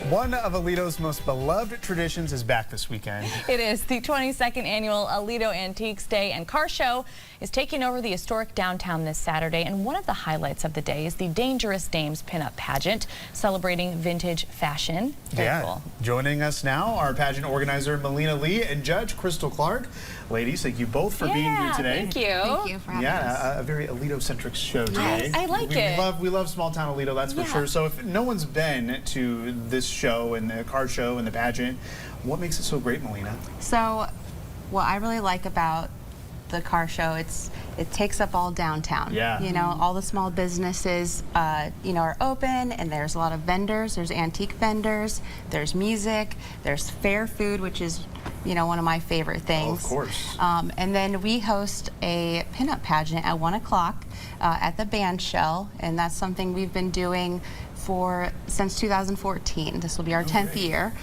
One of Aledo's most beloved traditions is back this weekend. It is. The 22nd annual Aledo Antiques Day and Car Show is taking over the historic downtown this Saturday, and one of the highlights of the day is the Dangerous Dames pinup pageant celebrating vintage fashion. Very cool. Joining us now, our pageant organizer Melina Lee and Judge Crystal Clark. Ladies, thank you both for being here today. Thank you. Thank you for having us. A very Aledo-centric show today. I like it. We love small town Aledo, that's for sure. So if no one's been to this show and the car show and the pageant, what makes it so great, Melina? So what I really like about the car show, it takes up all downtown. Yeah. You know, all the small businesses, you know, are open, and there's a lot of vendors. There's antique vendors, there's music, there's fair food, which is, you know, one of my favorite things. Oh, of course. And then we host a pinup pageant at 1 o'clock at the band shell, and that's something we've been doing since 2014. This will be our 10th year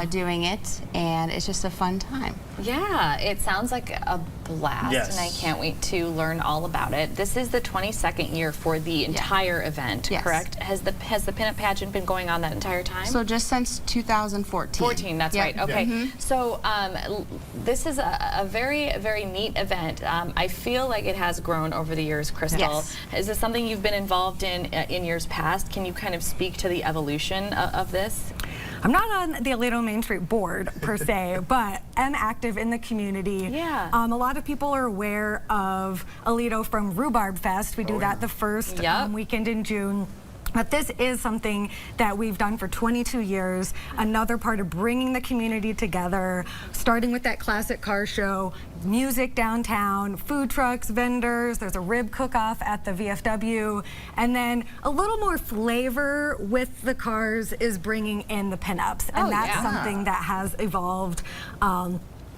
doing it, and it's just a fun time. Yeah, it sounds like a blast, and I can't wait to learn all about it. This is the 22nd year for the entire event, correct? Has the pinup pageant been going on that entire time? So just since 2014. 14, that's right. Okay. So this is a very, very neat event. I feel like it has grown over the years, Crystal. Yes. Is this something you've been involved in years past? Can you kind of speak to the evolution of this? I'm not on the Aledo Main Street board per se, but am active in the community. Yeah. A lot of people are aware of Aledo from Rhubarb Fest. We do that the first weekend in June. But this is something that we've done for 22 years, another part of bringing the community together, starting with that classic car show, music downtown, food trucks, vendors, there's a rib cook-off at the VFW, and then a little more flavor with the cars is bringing in the pinups, and that's something that has evolved.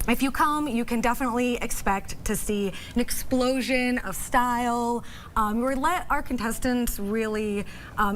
If you come, you can definitely expect to see an explosion of style. We let our contestants really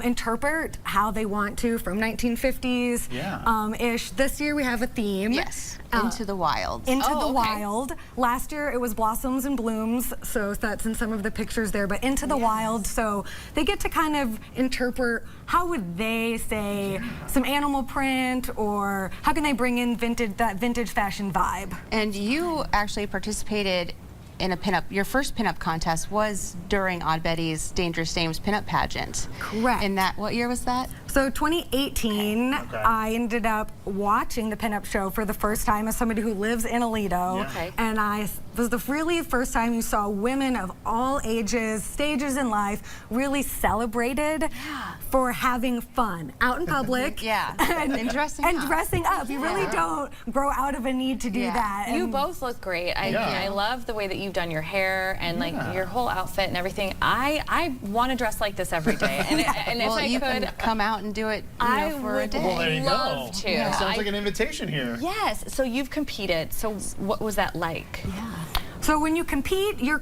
interpret how they want to from 1950s-ish. This year we have a theme. Yes, Into the Wild. Into the Wild. Last year it was Blossoms and Blooms, so that's in some of the pictures there, but Into the Wild, so they get to kind of interpret how would they say some animal print, or how can they bring in that vintage fashion vibe. And you actually participated in a pinup. Your first pinup contest was during Odd Betty's Dangerous Dames pinup pageant. Correct. And what year was that? So 2018, I ended up watching the pinup show for the first time as somebody who lives in Aledo. And I was the really first time you saw women of all ages, stages in life, really celebrated for having fun out in public. And dressing up. Dressing up. You really don't grow out of a need to do that. You both look great. I love the way that you've done your hair and like your whole outfit and everything. I want to dress like this every day. And well, if I could come out and do it for a day. Well, there you love go. to. Yeah. Sounds like an invitation here. Yes. So you've competed. So what was that like? So when you compete, you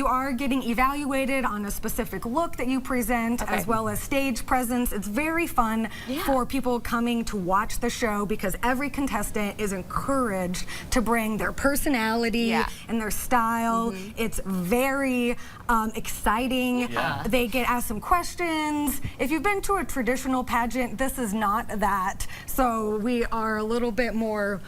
are getting evaluated on a specific look that you present, as well as stage presence. It's very fun for people coming to watch the show, because every contestant is encouraged to bring their personality and their style. It's very exciting. They get asked some questions. If you've been to a traditional pageant, this is not that. So we are a little bit more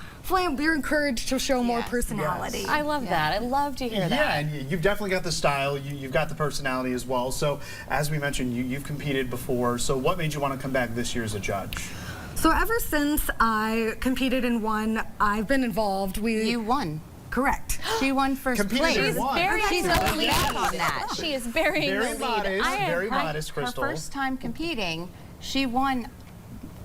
you're encouraged to show more personality. I love that. I love to hear that. Yeah, and you've definitely got the style. You've got the personality as well. So, as we mentioned, you've competed before. So, what made you want to come back this year as a judge? So, ever since I competed and won, I've been involved. You won. Correct. She won first place. She's very She's a lead on that. She is very modest. Very modest, Crystal. Her first time competing, she won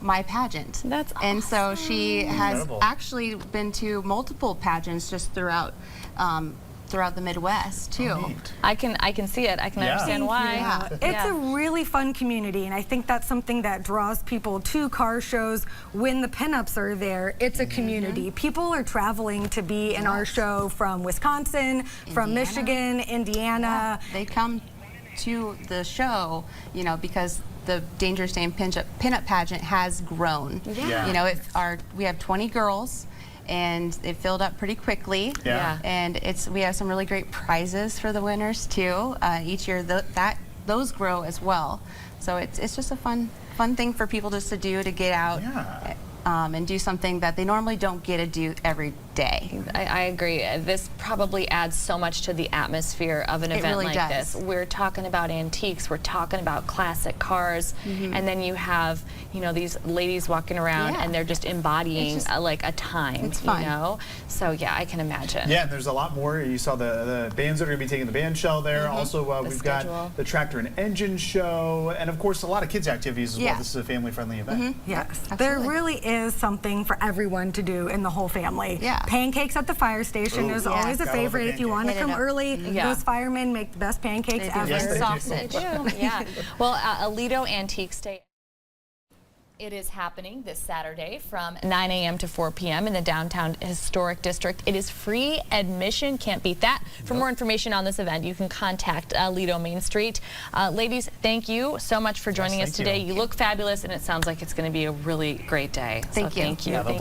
my pageant. That's awesome. And so she has actually been to multiple pageants just throughout the Midwest too. I can see it. I can understand why. It's a really fun community, and I think that's something that draws people to car shows when the pinups are there. It's a community. People are traveling to be in our show from Wisconsin, from Michigan, Indiana. They come to the show, you know, because the Dangerous Dame pinup pageant has grown. You know, we have 20 girls, and it filled up pretty quickly. And we have some really great prizes for the winners too. Each year those grow as well. So it's just a fun fun thing for people just to do, to get out and do something that they normally don't get to do every day. I agree. This probably adds so much to the atmosphere of an event really like does. this. We're talking about antiques, we're talking about classic cars, and then you have, you know, these ladies walking around and they're just embodying like a time, it's fun. you know? So yeah, I can imagine. Yeah, and there's a lot more. You saw the bands that are going to be taking the band shell there. Also, we've schedule. got the tractor and engine show, and of course, a lot of kids' activities as well. Yeah. This is a family-friendly event. Yes, Absolutely. there really is something for everyone to do in the whole family. Yeah. Pancakes at the fire station is always a Gotta love a favorite. If you want to pancake. come Hit it up. early, Yeah. those firemen make the best pancakes They do. ever. Yes, they do. Sausage. Yeah. Well, Aledo Antiques Day. It is happening this Saturday from 9 a.m. to 4 p.m. in the downtown historic district. It is free admission. Can't beat that. For more information on this event, you can contact Aledo Main Street. Ladies, thank you so much for joining us thank today. you. You look fabulous, and it sounds like it's going to be a really great day. Thank you. Thank you. Yeah,